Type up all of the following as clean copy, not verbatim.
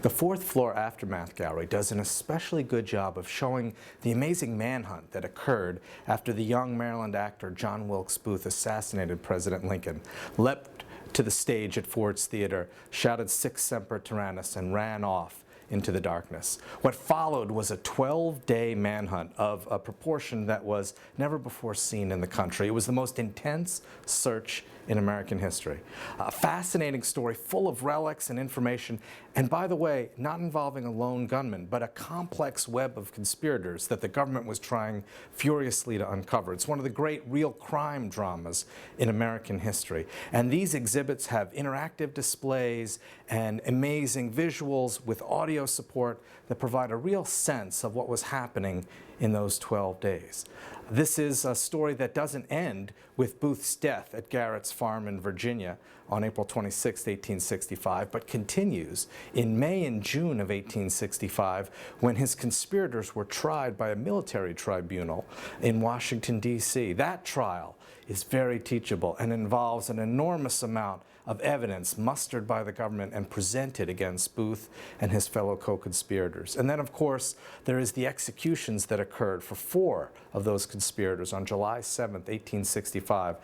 The fourth floor Aftermath Gallery does an especially good job of showing the amazing manhunt that occurred after the young Maryland actor John Wilkes Booth assassinated President Lincoln, leapt to the stage at Ford's Theater, shouted "Sic Semper Tyrannis," and ran off into the darkness. What followed was a 12-day manhunt of a proportion that was never before seen in the country. It was the most intense search in American history. A fascinating story full of relics and information, and by the way, not involving a lone gunman, but a complex web of conspirators that the government was trying furiously to uncover. It's one of the great real crime dramas in American history. And these exhibits have interactive displays and amazing visuals with audio support that provide a real sense of what was happening in those 12 days. This is a story that doesn't end with Booth's death at Garrett's farm in Virginia on April 26, 1865, but continues in May and June of 1865 when his conspirators were tried by a military tribunal in Washington, D.C. That trial is very teachable and involves an enormous amount of evidence mustered by the government and presented against Booth and his fellow co-conspirators. And then, of course, there is the executions that occurred for 4 of those conspirators on July 7, 1865,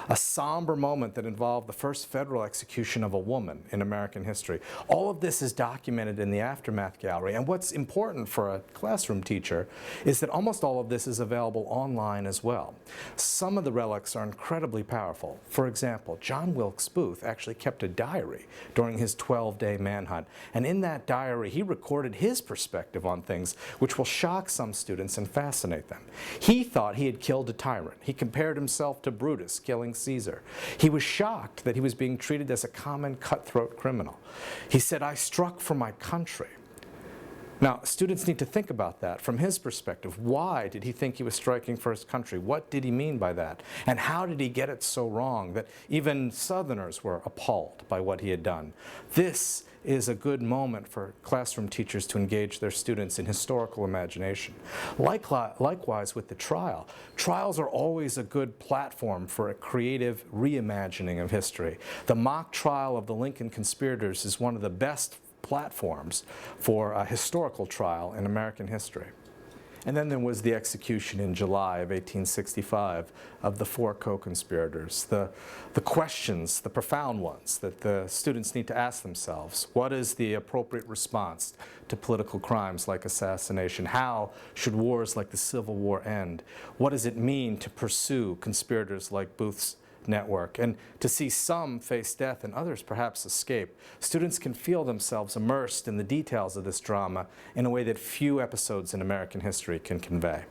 a somber moment that involved the first federal execution of a woman in American history. All of this is documented in the Aftermath Gallery, and what's important for a classroom teacher is that almost all of this is available online as well. Some of the relics are incredibly powerful. For example, John Wilkes Booth actually kept a diary during his 12-day manhunt, and in that diary he recorded his perspective on things, which will shock some students and fascinate them. He thought he had killed a tyrant. He compared himself to Brutus killing Caesar. He was shocked that he was being treated as a common cutthroat criminal. He said, "I struck for my country." Now, students need to think about that from his perspective. Why did he think he was striking for his country? What did he mean by that? And how did he get it so wrong that even Southerners were appalled by what he had done? This is a good moment for classroom teachers to engage their students in historical imagination. Likewise with the trial. Trials are always a good platform for a creative reimagining of history. The mock trial of the Lincoln conspirators is one of the best platforms for a historical trial in American history. And then there was the execution in July of 1865 of the 4 co-conspirators. The questions, the profound ones that the students need to ask themselves. What is the appropriate response to political crimes like assassination? How should wars like the Civil War end? What does it mean to pursue conspirators like Booth's network, and to see some face death and others perhaps escape? Students can feel themselves immersed in the details of this drama in a way that few episodes in American history can convey.